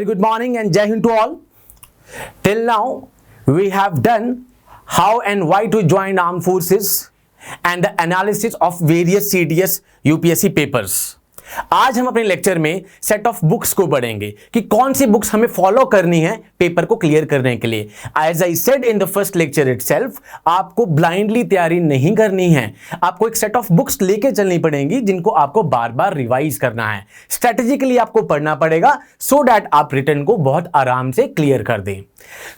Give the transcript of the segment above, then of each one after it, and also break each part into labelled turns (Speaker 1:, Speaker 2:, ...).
Speaker 1: good morning and Jai Hind to all. Till now, we have done how and why to join armed forces and the analysis of various CDS UPSC papers. आज हम अपने lecture में set of books को पढ़ेंगे कि कौन सी books हमें follow करनी है पेपर को क्लियर करने के लिए. As I said in the first lecture itself, आपको ब्लाइंडली तैयारी नहीं करनी है. आपको एक सेट ऑफ बुक्स लेके चलनी पड़ेंगी जिनको आपको बार बार रिवाइज करना है. स्ट्रेटेजिकली आपको पढ़ना पड़ेगा सो दैट आप रिटर्न को बहुत आराम से क्लियर कर दें.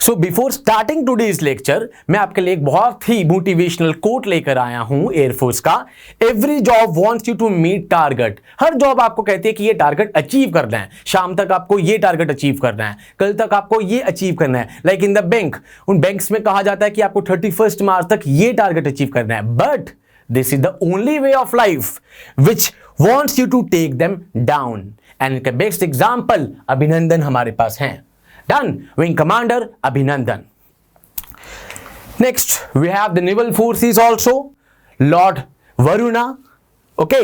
Speaker 1: So before starting today's lecture, मैं आपके लिए एक बहुत ही मोटिवेशनल कोट लेकर आया हूं एयरफोर्स का. Every job wants you to meet target. हर जॉब आपको कहती है कि ये टारगेट अचीव करना है, शाम तक आपको ये टारगेट अचीव करना है, कल तक आपको ये अचीव करना है. लाइक इन द बैंक, उन बैंक्स में कहा जाता है कि आपको 31 मार्च तक ये टारगेट अचीव करना है. But this is the only way of life which wants you to take them down. And इनका बेस्ट एग्जाम्पल अभिनंदन हमारे पास हैं. Done. Wing Commander Abhinandan. Next, we have the naval forces also, Lord Varuna. Okay.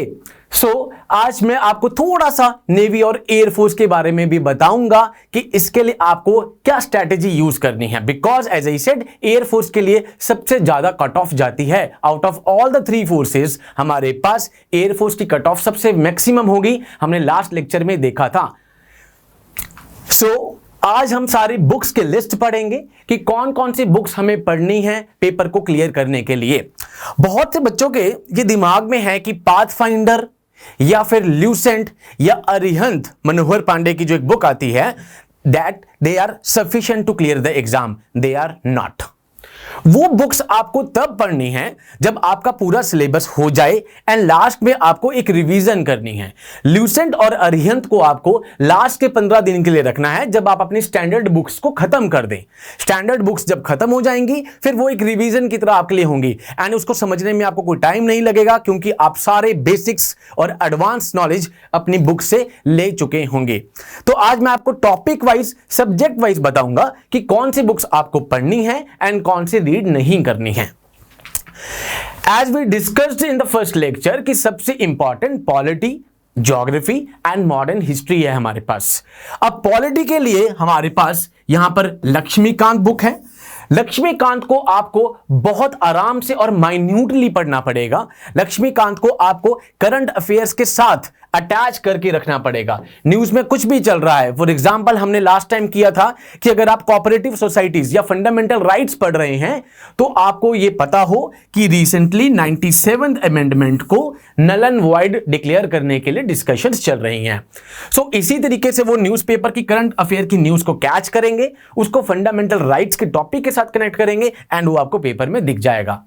Speaker 1: So, आज मैं आपको थोड़ा सा navy और air force के बारे में भी बताऊंगा कि इसके लिए आपको क्या स्ट्रैटेजी यूज करनी है. Because as I said, air force के लिए सबसे ज्यादा कट ऑफ जाती है. Out of all the 3 forces हमारे पास एयरफोर्स की कट ऑफ सबसे मैक्सिमम होगी. हमने लास्ट लेक्चर में देखा था. आज हम सारी बुक्स के लिस्ट पढ़ेंगे कि कौन कौन सी बुक्स हमें पढ़नी है पेपर को क्लियर करने के लिए. बहुत से बच्चों के ये दिमाग में है कि पाथफाइंडर या फिर ल्यूसेंट या अरिहंत मनोहर पांडे की जो एक बुक आती है, that they are sufficient to clear the exam. They are not. वो बुक्स आपको तब पढ़नी है जब आपका पूरा सिलेबस हो जाए एंड लास्ट में आपको एक रिवीजन करनी है. ल्यूसेंट और अरिहंत को आपको लास्ट के 15 दिन के लिए रखना है जब आप अपनी स्टैंडर्ड बुक्स को खत्म कर दें. स्टैंडर्ड बुक्स जब खत्म हो जाएंगी फिर वो एक रिवीजन की तरह आपके लिए होंगी एंड उसको समझने में आपको कोई टाइम नहीं लगेगा क्योंकि आप सारे बेसिक्स और एडवांस नॉलेज अपनी बुक से ले चुके होंगे. तो आज मैं आपको टॉपिक वाइज, सब्जेक्ट वाइज बताऊंगा कि कौन सी बुक्स आपको पढ़नी है एंड कौन सी रीड नहीं करनी है. As we discussed in the first lecture कि सबसे important polity, geography and modern history है हमारे पास. अब पॉलिटी के लिए हमारे पास यहां पर लक्ष्मीकांत बुक है. लक्ष्मीकांत को आपको बहुत आराम से और माइन्यूटली पढ़ना पड़ेगा. लक्ष्मीकांत को आपको करंट अफेयर्स के साथ अटैच करके रखना पड़ेगा. न्यूज में कुछ भी चल रहा है, फॉर एग्जांपल हमने लास्ट टाइम किया था कि अगर आप कोऑपरेटिव सोसाइटीज या फंडामेंटल राइट्स पढ़ रहे हैं तो आपको यह पता हो कि रिसेंटली 97th अमेंडमेंट को नल एंड वॉइड डिक्लेयर करने के लिए डिस्कशंस चल रही हैं. सो इसी तरीके से वो न्यूज़पेपर की करंट अफेयर की न्यूज को कैच करेंगे, उसको फंडामेंटल राइट्स के टॉपिक के साथ कनेक्ट करेंगे एंड वो आपको पेपर में दिख जाएगा.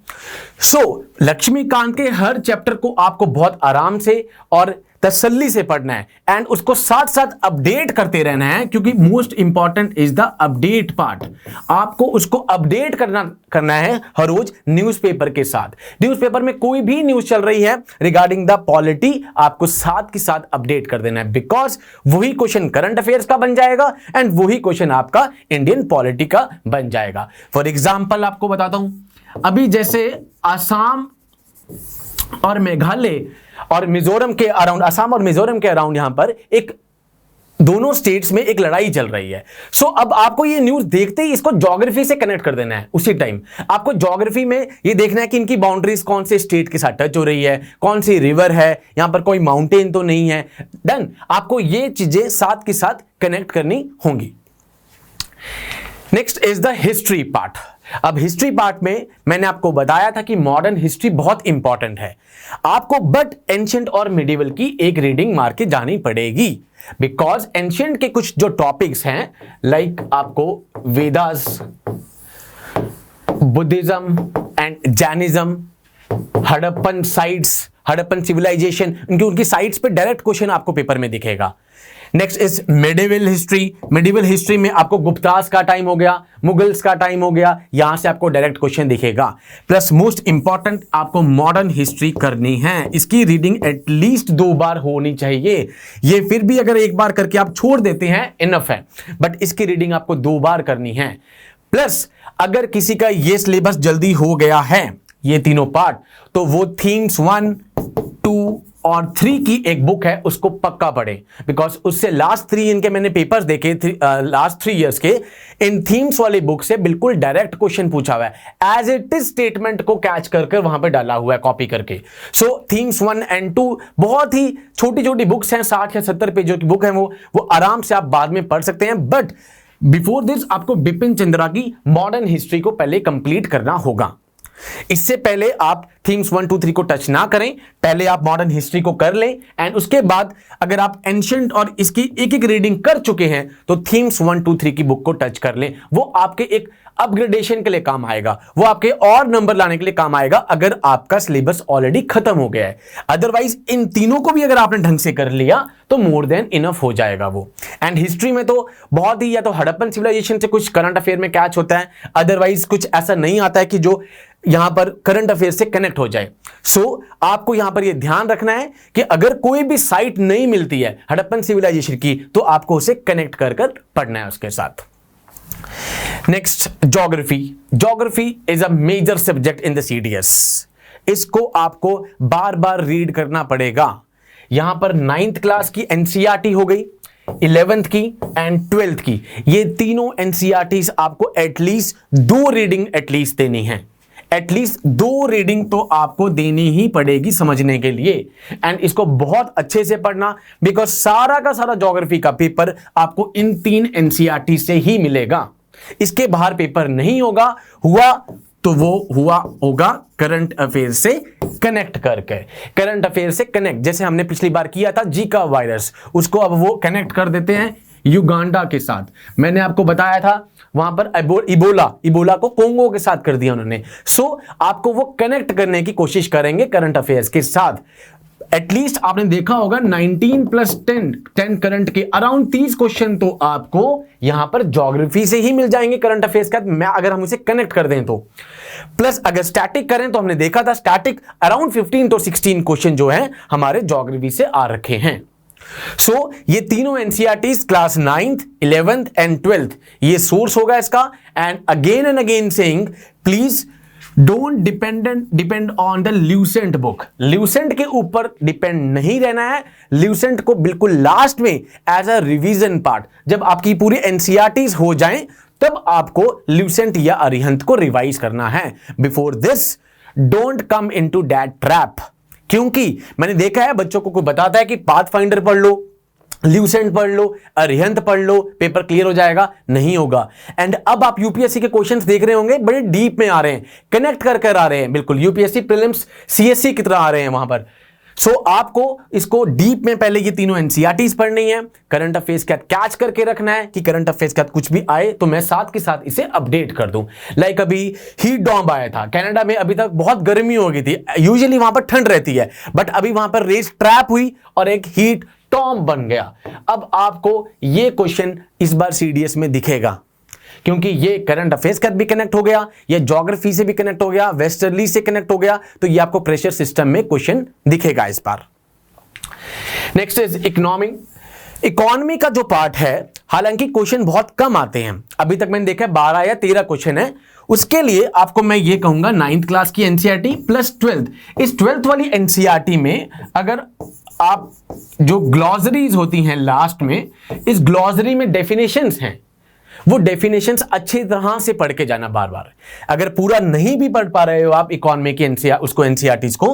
Speaker 1: सो लक्ष्मीकांत के हर चैप्टर को आपको बहुत आराम से और तसल्ली से पढ़ना है एंड उसको साथ साथ अपडेट करते रहना है क्योंकि most important is the update part. आपको उसको अपडेट करना है हर रोज न्यूज़पेपर के साथ. न्यूज़पेपर में कोई भी न्यूज चल रही है रिगार्डिंग द पॉलिटी, आपको साथ के साथ अपडेट कर देना है. बिकॉज वही क्वेश्चन करंट अफेयर्स का बन जाएगा एंड वही क्वेश्चन आपका इंडियन पॉलिटी का बन जाएगा. फॉर एग्जाम्पल आपको बताता हूं, अभी जैसे आसाम और मेघालय और मिजोरम के अराउंड, आसाम और मिजोरम के अराउंड यहां पर एक दोनों स्टेट्स में एक लड़ाई चल रही है. सो अब आपको ये न्यूज देखते ही इसको ज्योग्राफी से कनेक्ट कर देना है. उसी टाइम आपको ज्योग्राफी में ये देखना है कि इनकी बाउंड्रीज कौन से स्टेट के साथ टच हो रही है, कौन सी रिवर है, यहां पर कोई माउंटेन तो नहीं है. डन. आपको ये चीजें साथ के साथ कनेक्ट करनी होंगी. Next is the history part. अब हिस्ट्री पार्ट में मैंने आपको बताया था कि मॉडर्न हिस्ट्री बहुत इंपॉर्टेंट है. आपको बट एंशिएंट और मिडिवल की एक रीडिंग मार के जानी पड़ेगी. बिकॉज एंशिएंट के कुछ जो टॉपिक्स हैं, लाइक आपको Vedas, Buddhism and Jainism, Harappan sites, Harappan civilization, उनकी साइट्स पे डायरेक्ट क्वेश्चन आपको पेपर में दिखेगा. Next is medieval history. Medieval history में आपको गुप्तास का टाइम हो गया, मुगल्स का टाइम हो गया, यहां से आपको डायरेक्ट क्वेश्चन दिखेगा. प्लस मोस्ट इंपॉर्टेंट आपको मॉडर्न हिस्ट्री करनी है. इसकी रीडिंग एटलीस्ट 2 बार होनी चाहिए. ये फिर भी अगर एक बार करके आप छोड़ देते हैं इनफ है, बट इसकी रीडिंग आपको 2 बार करनी है. प्लस अगर किसी का ये सिलेबस जल्दी हो गया है, ये तीनों पार्ट, तो वो थीम्स 1, 2 और 3 की एक बुक है, उसको पक्का पढ़ें, बिकॉज उससे लास्ट 3 इनके मैंने पेपर्स देखे लास्ट 3 इयर्स के, इन थीम्स वाली बुक से बिल्कुल डायरेक्ट क्वेश्चन पूछा हुआ है, एज इट इज स्टेटमेंट को कैच कर वहां पे डाला हुआ है कॉपी करके। सो थीम्स 1 एंड 2 बहुत ही छोटी छोटी बुक्स हैं, 60 या 70 पेजों की बुक है वो आराम से आप बाद में पढ़ सकते हैं। बट बिफोर दिस आपको बिपिन चंद्रा की मॉडर्न हिस्ट्री को पहले कंप्लीट करना होगा। इससे पहले आप थीम्स 1 2 3 को टच ना करें, पहले आप मॉडर्न हिस्ट्री को कर लें, एंड उसके बाद अगर आप एंशिएंट और इसकी एक एक रीडिंग कर चुके हैं तो थीम्स 1 2 3 की बुक को टच कर लें। वो आपके एक अपग्रेडेशन के लिए काम आएगा, वो आपके और नंबर लाने के लिए काम आएगा अगर आपका सिलेबस ऑलरेडी खत्म हो गया है। अदरवाइज इन तीनों को भी अगर आपने ढंग से कर लिया तो मोर देन इनफ हो जाएगा वो। एंड हिस्ट्री में तो बहुत ही या तो हड़प्पन सिविलाइजेशन से कुछ करंट अफेयर में कैच होता है, अदरवाइज कुछ ऐसा नहीं आता है कि जो यहां पर करंट अफेयर से कनेक्ट हो जाए। सो आपको यहां पर यह ध्यान रखना है कि अगर कोई भी साइट नहीं मिलती है हड़प्पन सिविलाइजेशन की तो आपको उसे कनेक्ट कर पढ़ना है उसके साथ। Next, geography is a major subject in the CDS. इसको आपको बार बार रीड करना पड़ेगा। यहां पर 9th क्लास की एनसीईआरटी हो गई, 11th की एंड 12th की, ये तीनों एनसीईआरटीज आपको एटलीस्ट 2 रीडिंग एटलीस्ट देनी है। एटलीस्ट 2 रीडिंग तो आपको देनी ही पड़ेगी समझने के लिए, एंड इसको बहुत अच्छे से पढ़ना, बिकॉज सारा का सारा ज्योग्राफी का पेपर आपको इन 3 एनसीईआरटी से ही मिलेगा। इसके बाहर पेपर नहीं होगा, हुआ तो वो होगा करंट अफेयर से कनेक्ट करके। करंट अफेयर से कनेक्ट, जैसे हमने पिछली बार किया था जीका वायरस, उसको अब वो कनेक्ट कर देते हैं युगांडा के साथ। मैंने आपको बताया था वहां पर इबोला को कोंगो के साथ कर दिया उन्होंने। सो आपको वो कनेक्ट करने की कोशिश करेंगे करंट अफेयर्स के साथ। एटलीस्ट आपने देखा होगा 19 + 10 करंट के अराउंड 30 क्वेश्चन तो आपको यहां पर ज्योग्राफी से ही मिल जाएंगे करंट अफेयर्स का, मैं अगर हम उसे कनेक्ट कर दें तो। प्लस अगर स्टैटिक करें तो हमने देखा था स्टैटिक अराउंड 15 to 16 क्वेश्चन जो है हमारे ज्योग्राफी से आ रखे हैं। सो ये तीनों NCERTs class 9th 11th and 12th ये सोर्स होगा इसका। And again saying please don't depend on the Lucent book. Lucent के ऊपर डिपेंड नहीं रहना है। ल्यूसेंट को बिल्कुल लास्ट में एज अ रिवीजन पार्ट, जब आपकी पूरी एनसीईआरटीज हो जाएं तब आपको ल्यूसेंट या अरिहंत को रिवाइज करना है। Before this don't come into that trap, क्योंकि मैंने देखा है बच्चों को कोई बताता है कि पाथफाइंडर पढ़ लो, ल्यूसेंट पढ़ लो, अरिहंत पढ़ लो, पेपर क्लियर हो जाएगा, नहीं होगा। एंड अब आप यूपीएससी के क्वेश्चंस देख रहे होंगे, बड़े डीप में आ रहे हैं, कनेक्ट कर आ रहे हैं, बिल्कुल यूपीएससी प्रीलिम्स सीएससी की तरह आ रहे हैं वहां पर। सो आपको इसको डीप में पहले ये तीनों एनसीईआरटीज पढ़नी है, करंट अफेयर्स के साथ कैच करके रखना है कि करंट अफेयर्स के साथ कुछ भी आए तो मैं साथ के साथ इसे अपडेट कर दूं। लाइक अभी हीट डॉम्ब आया था कनाडा में, अभी तक बहुत गर्मी हो गई थी, यूजुअली वहां पर ठंड रहती है, बट अभी वहां पर रेस ट्रैप हुई और एक हीट टॉम्ब बन गया। अब आपको ये क्वेश्चन इस बार सीडीएस में दिखेगा, क्योंकि ये करंट अफेयर्स का भी कनेक्ट हो गया, ये ज्योग्राफी से भी कनेक्ट हो गया, वेस्टर्ली से कनेक्ट हो गया, तो ये आपको प्रेशर सिस्टम में क्वेश्चन दिखेगा इस बार। नेक्स्ट इज इकोनॉमी का जो पार्ट है, हालांकि क्वेश्चन बहुत कम आते हैं, अभी तक मैंने देखा 12 या 13 क्वेश्चन है। उसके लिए आपको मैं ये कहूंगा 9th क्लास की एनसीईआरटी प्लस 12th, इस 12th वाली एनसीईआरटी में अगर आप जो ग्लॉसरीज होती हैं लास्ट में, इस ग्लॉसरी में डेफिनेशंस हैं, वो डेफिनेशंस अच्छी तरह से पढ़ के जाना बार बार। अगर पूरा नहीं भी पढ़ पा रहे हो आप इकोनॉमी की एनसीईआरटीज को,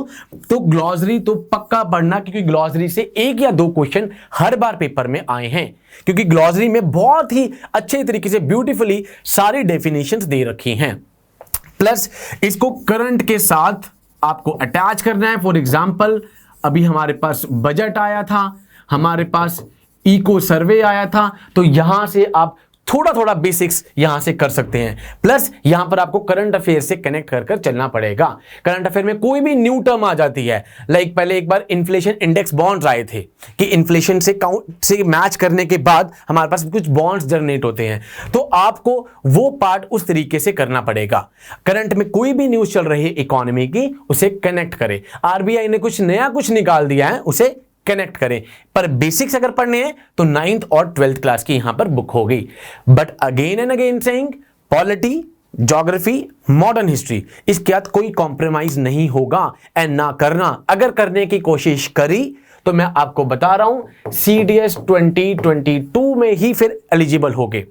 Speaker 1: तो ग्लॉसरी तो पक्का पढ़ना, क्योंकि ग्लॉसरी से 1 या 2 क्वेश्चन हर बार पेपर में आए हैं, क्योंकि ग्लॉसरी में बहुत ही अच्छे तरीके से ब्यूटीफुली सारी डेफिनेशंस दे रखी हैं। प्लस इसको करंट के साथ आपको अटैच करना है। फॉर एग्जाम्पल अभी हमारे पास बजट आया था, हमारे पास इको सर्वे आया था, तो यहां से आप थोड़ा थोड़ा बेसिक्स यहां से कर सकते हैं। प्लस यहां पर आपको करंट अफेयर से कनेक्ट कर चलना पड़ेगा। करंट अफेयर में कोई भी न्यू टर्म आ जाती है, लाइक पहले एक बार इन्फ्लेशन इंडेक्स बॉन्ड्स आए थे कि इन्फ्लेशन से से मैच करने के बाद हमारे पास कुछ बॉन्ड्स जनरेट होते हैं, तो आपको वो पार्ट उस तरीके से करना पड़ेगा। करंट में कोई भी न्यूज चल रही है इकोनॉमी की, उसे कनेक्ट करें। आरबीआई ने कुछ नया निकाल दिया है, उसे कनेक्ट करें। पर बेसिक्स अगर पढ़ने हैं तो 9th और 12th क्लास की यहां पर बुक हो गई। But again and again saying polity geography, modern history, इसके साथ कोई कॉम्प्रोमाइज नहीं होगा एंड ना करना। अगर करने की कोशिश करी तो मैं आपको बता रहा हूं CDS 2022 में ही फिर एलिजिबल होगे,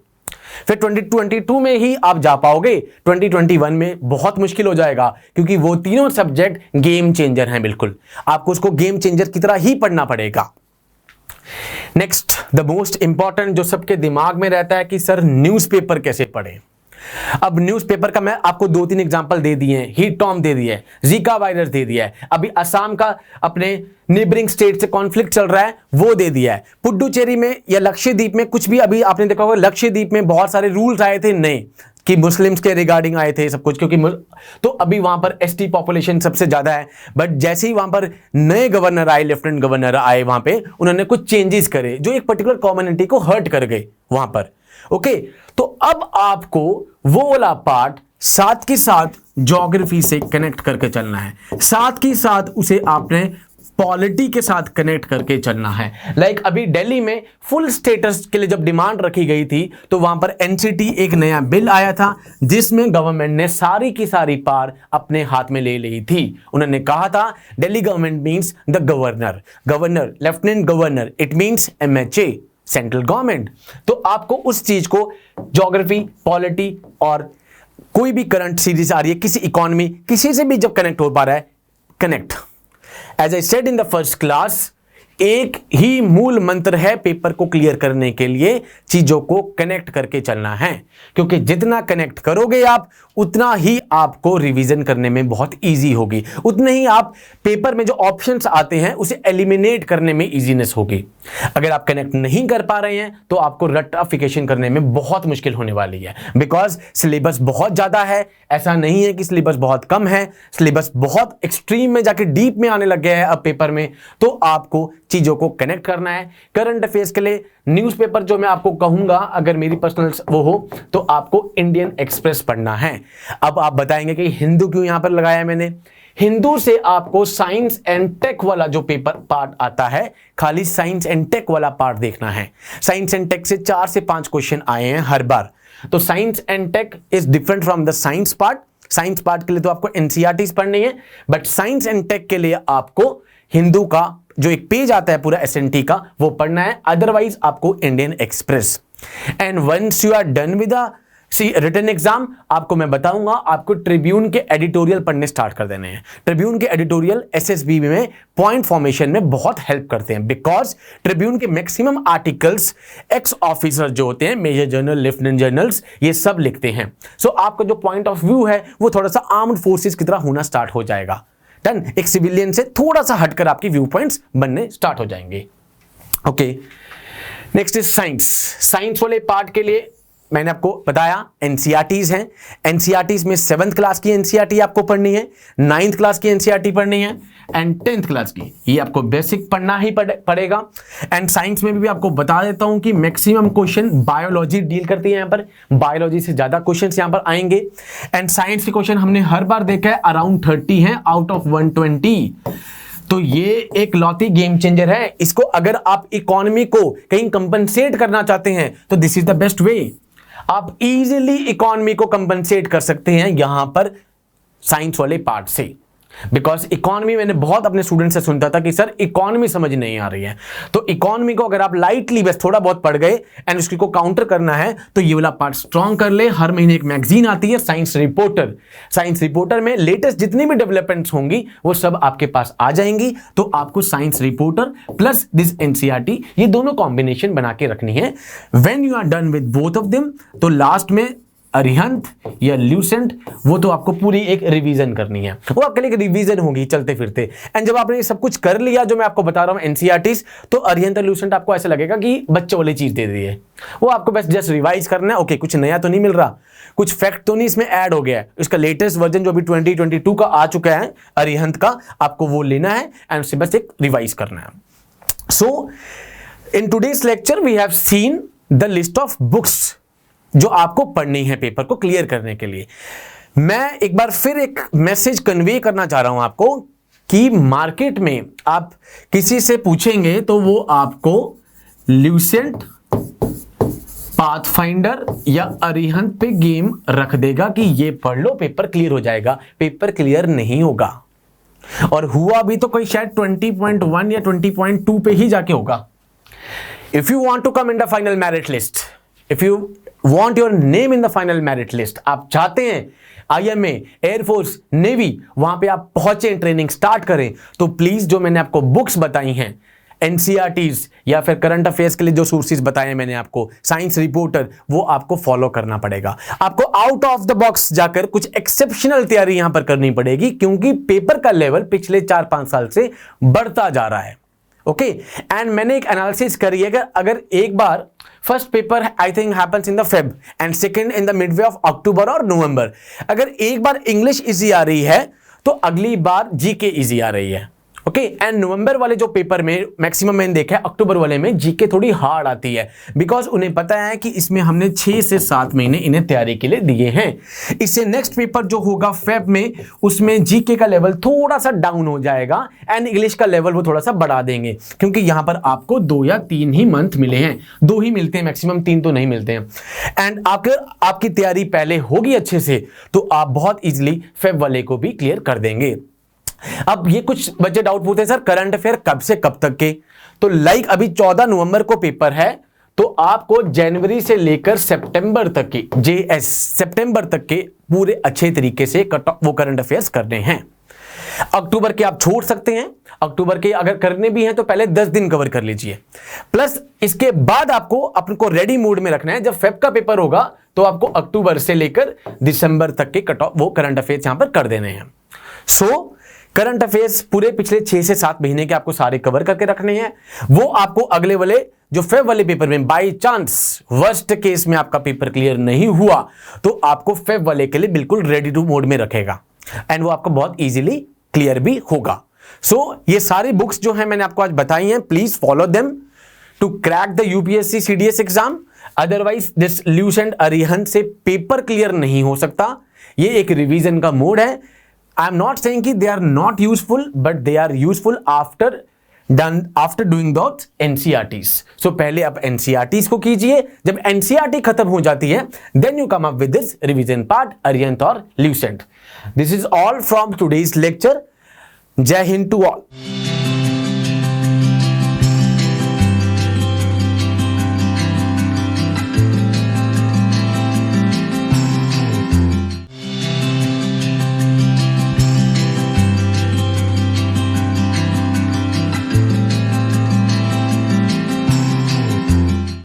Speaker 1: फिर 2022 में ही आप जा पाओगे। 2021 में बहुत मुश्किल हो जाएगा, क्योंकि वो तीनों सब्जेक्ट गेम चेंजर हैं। बिल्कुल आपको उसको गेम चेंजर की तरह ही पढ़ना पड़ेगा। नेक्स्ट, द मोस्ट इंपॉर्टेंट जो सबके दिमाग में रहता है कि सर न्यूज़पेपर कैसे पढ़ें। अब न्यूज़पेपर का मैं आपको 2-3 एग्जांपल दे दिए हैं। हीट टॉर्म दे दिया है, जीका वायरस दे दिया है, अभी असम का अपने नेबरिंग स्टेट से कॉन्फ्लिक्ट चल रहा है वो दे दिया है, पुडुचेरी में या लक्षद्वीप में कुछ भी, अभी आपने देखा होगा लक्षद्वीप में बहुत सारे रूल्स आए थे नए कि मुस्लिम्स के रिगार्डिंग आए थे सब कुछ, क्योंकि तो अभी वहां पर एसटी पॉपुलेशन सबसे ज्यादा है। बट जैसे ही वहां पर नए गवर्नर आए, लेफ्टिनेंट गवर्नर आए, वहां पे उन्होंने कुछ चेंजेस करे जो एक पर्टिकुलर कम्युनिटी को हर्ट कर गए वहां पर। ओके, तो अब आपको वो वाला पार्ट साथ के साथ ज्योग्राफी से कनेक्ट करके चलना है, साथ के साथ उसे आपने पॉलिटी के साथ कनेक्ट करके चलना है। लाइक अभी दिल्ली में फुल स्टेटस के लिए जब डिमांड रखी गई थी तो वहां पर एनसीटी एक नया बिल आया था जिसमें गवर्नमेंट ने सारी की सारी पार अपने हाथ में ले ली थी। उन्होंने कहा था Delhi government means the governor, governor lieutenant governor, it means MHA central government. तो आपको उस चीज को ज्योग्राफी, पॉलिटी और कोई भी करंट सीरीज आ रही है, किसी इकोनॉमी, किसी से भी जब कनेक्ट हो पा रहा है, connect. As I said in the first class, एक ही मूल मंत्र है पेपर को क्लियर करने के लिए, चीजों को कनेक्ट करके चलना है, क्योंकि जितना कनेक्ट करोगे आप उतना ही आपको रिवीजन करने में बहुत इजी होगी, उतने ही आप पेपर में जो ऑप्शंस आते हैं उसे एलिमिनेट करने में इजीनेस होगी। अगर आप कनेक्ट नहीं कर पा रहे हैं तो आपको रट्टाफिकेशन करने में बहुत मुश्किल होने वाली है, बिकॉज सिलेबस बहुत ज्यादा है। ऐसा नहीं है कि सिलेबस बहुत कम है, सिलेबस बहुत एक्सट्रीम में जाके डीप में आने लग गया है अब पेपर में। तो आपको चीजों को कनेक्ट करना है। करंट अफेयर्स के लिए न्यूज़पेपर जो मैं आपको कहूंगा, अगर मेरी पर्सनल वो हो तो आपको इंडियन एक्सप्रेस पढ़ना है। अब आप बताएंगे कि हिंदू क्यों यहां पर लगाया है मैंने। हिंदू से आपको साइंस एंड टेक वाला जो पेपर पार्ट आता है, खाली साइंस एंड टेक वाला पार्ट देखना है। साइंस एंड टेक से 4 से 5 क्वेश्चन आए हैं हर बार। तो science and tech is different from the science part. Science part के लिए तो आपको एनसीईआरटी पढ़नी है, बट साइंस एंड टेक के लिए आपको हिंदू का जो एक पेज आता है पूरा एसएनटी का वो पढ़ना है, अदरवाइज आपको Indian Express. And once you are done with written exam, आपको मैं बताऊंगा आपको ट्रिब्यून के एडिटोरियल पढ़ने स्टार्ट कर देने हैं। ट्रिब्यून के एडिटोरियल एसएसबी में पॉइंट फॉर्मेशन में बहुत हेल्प करते हैं, बिकॉज ट्रिब्यून के मैक्सिमम आर्टिकल्स एक्स ऑफिसर जो होते हैं, मेजर जनरल, लेफ्टिनेंट जनरल्स, ये सब लिखते हैं। सो आपका जो पॉइंट ऑफ व्यू है वो थोड़ा सा आर्म्ड फोर्सेस की तरह होना स्टार्ट हो जाएगा। डन, एक सिविलियन से थोड़ा सा हटकर आपकी व्यू पॉइंट्स बनने स्टार्ट हो जाएंगे। Okay, next is science. Science वाले पार्ट के लिए मैंने आपको बताया एनसीईआरटीज हैं। एनसीईआरटीज में 7th क्लास की एनसीईआरटी आपको पढ़नी है, 9th क्लास की एनसीईआरटी पढ़नी है एंड 10th क्लास की, ये आपको बेसिक पढ़ना ही पड़ेगा। एंड साइंस में भी आपको बता देता हूं कि मैक्सिमम क्वेश्चन बायोलॉजी डील करती है, यहां पर बायोलॉजी से ज्यादा क्वेश्चन यहां पर आएंगे। एंड साइंस के क्वेश्चन हमने हर बार देखा है अराउंड 30 हैं आउट ऑफ 120। तो ये एक लौती गेम चेंजर है। इसको अगर आप इकोनॉमी को कहीं कंपनसेट करना चाहते हैं तो this is the best way. आप इजीली इकोनॉमी को कंपनसेट कर सकते हैं यहां पर साइंस वाले पार्ट से, बिकॉज इकोनॉमी मैंने बहुत अपने स्टूडेंट से सुनता था कि सर इकोनॉमी समझ नहीं आ रही है। तो इकोनॉमी को अगर आप लाइटली बस थोड़ा बहुत पढ़ गए एंड उसकी को काउंटर करना है तो ये वाला पार्ट स्ट्रॉन्ग कर ले। हर महीने एक मैगजीन आती है साइंस रिपोर्टर, साइंस रिपोर्टर में लेटेस्ट जितनी भी डेवलपमेंट्स होंगी वो सब आपके पास आ जाएंगी। तो आपको science reporter plus this NCERT, ये दोनों कॉम्बिनेशन बना के रखनी है। When you are done with both of them तो लास्ट में अरिहंत या ल्यूसेंट, वो तो आपको पूरी एक रिवीजन करनी है, वो आपके लिए एक रिवीजन होगी चलते फिरते। एंड जब आपने ये सब कुछ कर लिया जो मैं आपको बता रहा हूं एनसीईआरटीज, तो अरिहंत और ल्यूसेंट आपको ऐसा लगेगा कि बच्चों वाली चीज दे दी है, वो आपको बस जस्ट रिवाइज करना है। ओके, कुछ नया तो नहीं मिल रहा, कुछ फैक्ट तो नहीं इसमें ऐड हो गया है। इसका लेटेस्ट वर्जन जो अभी 2022 का आ चुका है अरिहंत का, आपको वो लेना है एंड उसे बस एक रिवाइज करना है। So in today's lecture we have seen the list of books जो आपको पढ़नी है पेपर को क्लियर करने के लिए। मैं एक बार फिर एक मैसेज कन्वे करना चाह रहा हूं आपको कि मार्केट में आप किसी से पूछेंगे तो वो आपको ल्यूसेंट, पाथफाइंडर या अरिहंत पे गेम रख देगा कि ये पढ़ लो, पेपर क्लियर हो जाएगा। पेपर क्लियर नहीं होगा, और हुआ भी तो कोई शायद 20.1 या 20.2 पे ही जाके होगा। If you want to come in the final merit list, if you want your name in the final merit list, आप चाहते हैं IMA, एयरफोर्स, नेवी, वहां पे आप पहुंचे, ट्रेनिंग स्टार्ट करें, तो प्लीज जो मैंने आपको बुक्स बताई हैं, NCERTs या फिर करंट अफेयर्स के लिए जो सोर्सेज बताए मैंने आपको, साइंस रिपोर्टर, वो आपको फॉलो करना पड़ेगा। आपको आउट ऑफ द बॉक्स जाकर कुछ एक्सेप्शनल तैयारी यहां पर करनी पड़ेगी, क्योंकि पेपर का लेवल पिछले 4-5 साल से बढ़ता जा रहा है। ओके, एंड मैंने एक एनालिसिस करी है कि अगर एक बार first paper I think happens in the Feb and second in the midway of October और नवंबर, अगर एक बार इंग्लिश इजी आ रही है तो अगली बार जीके इजी आ रही है। ओके, एंड नवंबर वाले जो पेपर में मैक्सिमम मैंने देखा है, अक्टूबर वाले में जीके थोड़ी हार्ड आती है, बिकॉज उन्हें पता है कि इसमें हमने 6 से 7 महीने इन्हें तैयारी के लिए दिए हैं। इससे नेक्स्ट पेपर जो होगा फेब में, उसमें जीके का लेवल थोड़ा सा डाउन हो जाएगा एंड इंग्लिश का लेवल वो थोड़ा सा बढ़ा देंगे, क्योंकि यहां पर आपको 2 या 3 ही मंथ मिले हैं, 2 ही मिलते हैं मैक्सिमम, 3 तो नहीं मिलते हैं। एंड अगर आपकी तैयारी पहले होगी अच्छे से, तो आप बहुत इजीली फेब वाले को भी क्लियर कर देंगे। अब ये कुछ बच्चे डाउट पूछते हैं, सर करंट अफेयर कब से कब तक के? तो लाइक अभी 14 नवंबर को पेपर है, तो आपको जनवरी से लेकर सितंबर तक के JS सितंबर तक के पूरे अच्छे तरीके से वो करंट अफेयर्स करने हैं। अक्टूबर के आप छोड़ सकते हैं, अक्टूबर के अगर करने भी हैं तो पहले 10 दिन कवर कर लीजिए। प्लस इसके बाद आपको अपने को रेडी मोड में रखना है, जब फेब का पेपर होगा तो आपको अक्टूबर से लेकर दिसंबर तक के कट ऑफ वो करंट अफेयर्स यहां पर कर देने हैं। सो करंट अफेयर्स पूरे पिछले 6 से 7 महीने के आपको सारे कवर करके रखने हैं। वो आपको अगले वाले जो फेब वाले पेपर में बाय चांस वर्स्ट केस में आपका पेपर क्लियर नहीं हुआ, तो आपको फेब वाले के लिए बिल्कुल रेडी टू मोड में रखेगा, एंड वो आपको बहुत इजीली क्लियर भी होगा। सो ये सारी बुक्स जो है मैंने आपको आज बताई हैं, please follow them to crack the UPSC CDS exam. Otherwise this Lucent Arihant से पेपर क्लियर नहीं हो सकता। ये एक रिवीजन का मोड है। I am not saying कि they are not useful, but they are useful after doing those NCERTs. So पहले आप NCERTs को कीजिए, जब NCERT खत्म हो जाती है, then you come up with this revision part, Arihant और Lucent. This is all from today's lecture. जय हिंद to all.